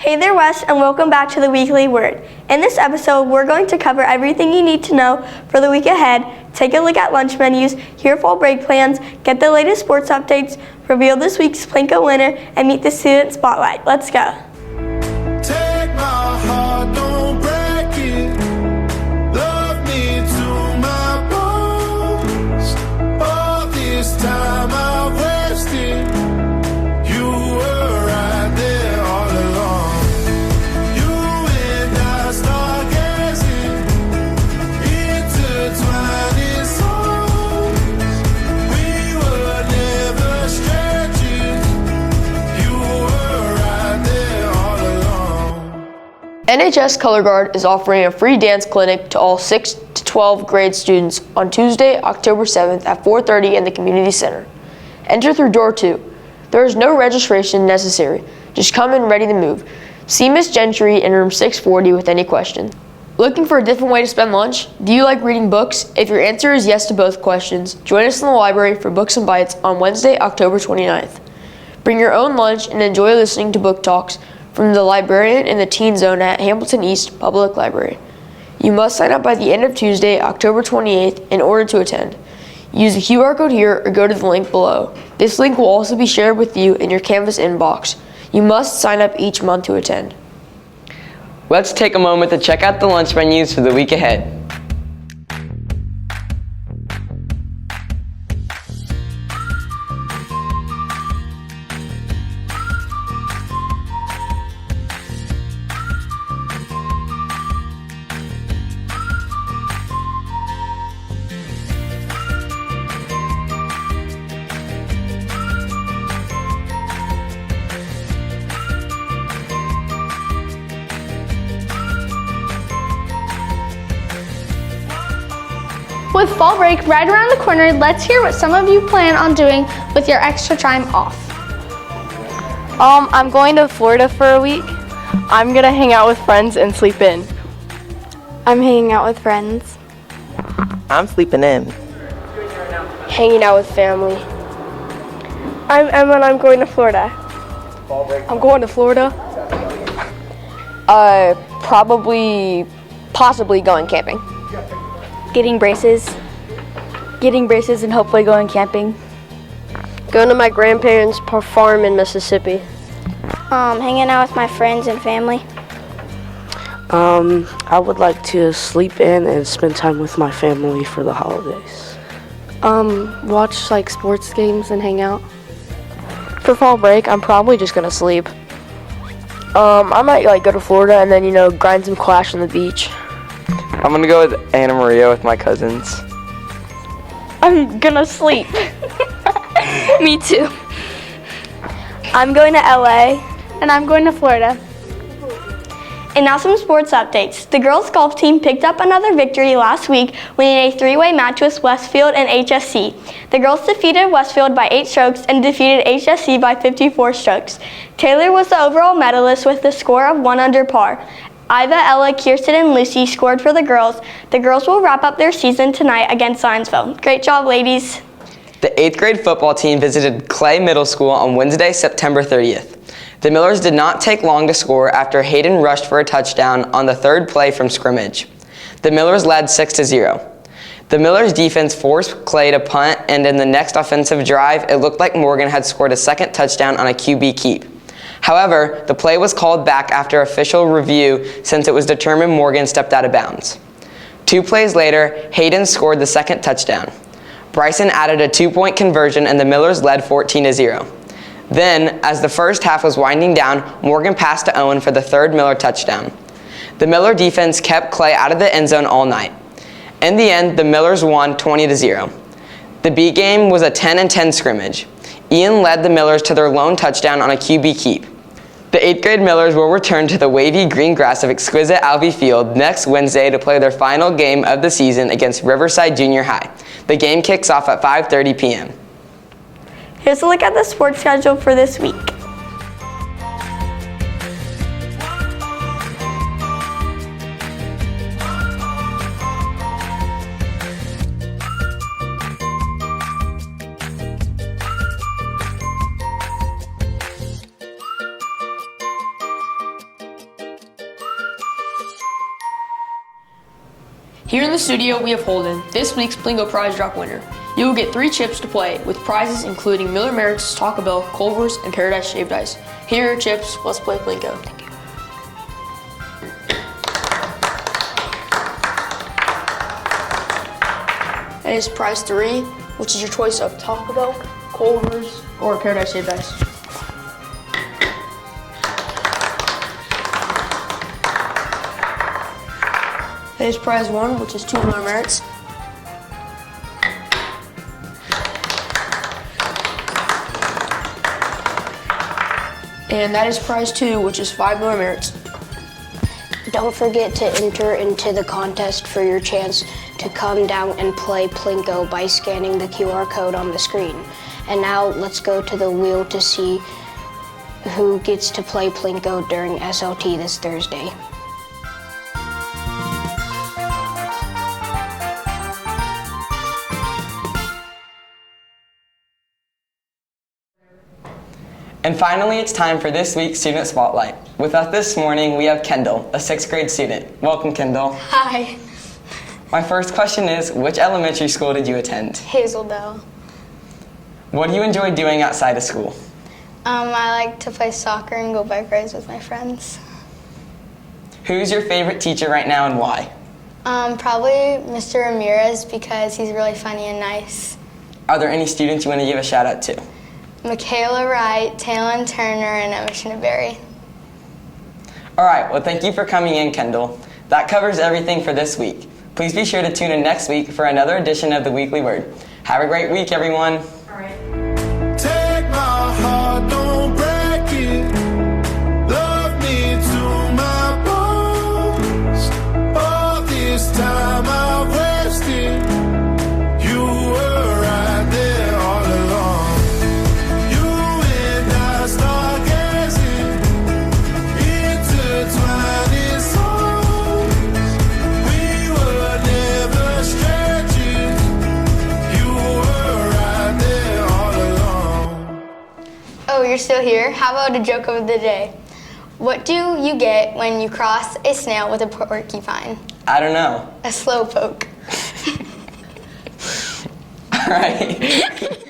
Hey there, Wes, and welcome back to the Weekly Word. In this episode, we're going to cover everything you need to know for the week ahead, take a look at lunch menus, hear fall break plans, get the latest sports updates, reveal this week's Plinko winner, and meet the student spotlight. Let's go. Take my heart, don't break it. Love me to my bones. All this time I've wasted. You were right there all along. You and I stargazing, intertwining souls. We were never strangers. You were right there all along. NHS Color Guard is offering a free dance clinic to all 6 to 12 grade students on Tuesday, October 7th at 4:30 in the community center. Enter through door 2. There is no registration necessary. Just come in ready to move. See Miss Gentry in room 640 with any questions. Looking for a different way to spend lunch? Do you like reading books? If your answer is yes to both questions, join us in the library for Books and Bites on Wednesday, October 29th. Bring your own lunch and enjoy listening to book talks from the librarian in the Teen Zone at Hamilton East Public Library. You must sign up by the end of Tuesday, October 28th in order to attend. Use the QR code here or go to the link below. This link will also be shared with you in your Canvas inbox. You must sign up each month to attend. Let's take a moment to check out the lunch menus for the week ahead. With fall break right around the corner, let's hear what some of you plan on doing with your extra time off. I'm going to Florida for a week. I'm gonna hang out with friends and sleep in. I'm hanging out with friends. I'm sleeping in. Hanging out with family. I'm Emma and I'm going to Florida. I'm going to Florida. Possibly going camping. Getting braces and hopefully going camping. Going to my grandparents' farm in Mississippi. Hanging out with my friends and family. I would like to sleep in and spend time with my family for the holidays. Watch like sports games and hang out. For fall break, I'm probably just gonna sleep. I might go to Florida and then, grind some Clash on the beach. I'm gonna go with Anna Maria with my cousins. I'm gonna sleep. Me too. I'm going to LA. And I'm going to Florida. And now some sports updates. The girls golf team picked up another victory last week, winning a 3-way match with Westfield and HSC. The girls defeated Westfield by 8 strokes and defeated HSC by 54 strokes. Taylor was the overall medalist with the score of 1 under par. Iva, Ella, Kirsten, and Lucy scored for the girls. The girls will wrap up their season tonight against Zionsville. Great job, ladies. The 8th grade football team visited Clay Middle School on Wednesday, September 30th. The Millers did not take long to score after Hayden rushed for a touchdown on the 3rd play from scrimmage. The Millers led 6-0. The Millers defense forced Clay to punt, and in the next offensive drive, it looked like Morgan had scored a 2nd touchdown on a QB keep. However, the play was called back after official review since it was determined Morgan stepped out of bounds. 2 plays later, Hayden scored the 2nd touchdown. Bryson added a 2-point conversion and the Millers led 14-0. Then, as the first half was winding down, Morgan passed to Owen for the 3rd Miller touchdown. The Miller defense kept Clay out of the end zone all night. In the end, the Millers won 20-0. The B game was a 10-10 scrimmage. Ian led the Millers to their lone touchdown on a QB keep. The 8th grade Millers will return to the wavy green grass of exquisite Alvey Field next Wednesday to play their final game of the season against Riverside Junior High. The game kicks off at 5:30 p.m. Here's a look at the sports schedule for this week. Here in the studio, we have Holden, this week's Plinko Prize Drop winner. You will get 3 chips to play, with prizes including Miller Merritt's, Taco Bell, Culver's, and Paradise Shaved Ice. Here are your chips. Let's play Plinko. Thank you. That is prize 3, which is your choice of Taco Bell, Culver's, or Paradise Shaved Ice. That is prize 1, which is 2 Miller Merritt's. And that is prize 2, which is 5 Miller Merritt's. Don't forget to enter into the contest for your chance to come down and play Plinko by scanning the QR code on the screen. And now let's go to the wheel to see who gets to play Plinko during SLT this Thursday. And finally, it's time for this week's Student Spotlight. With us this morning, we have Kendall, a 6th grade student. Welcome, Kendall. Hi. My first question is, which elementary school did you attend? Hazeldale. What do you enjoy doing outside of school? I like to play soccer and go bike rides with my friends. Who's your favorite teacher right now and why? Probably Mr. Ramirez because he's really funny and nice. Are there any students you want to give a shout out to? Michaela Wright, Talon Turner, and Emma Schneeberry. All right, well, thank you for coming in, Kendall. That covers everything for this week. Please be sure to tune in next week for another edition of the Weekly Word. Have a great week, everyone. Take my heart, don't break it. Love me to my bones. All this time I've wasted. You were right there all along. You and I stargazing, intertwining souls. We were never strangers. You were right there all along. Oh, you're still here? How about a joke of the day? What do you get when you cross a snail with a porcupine? I don't know. A slowpoke. All right.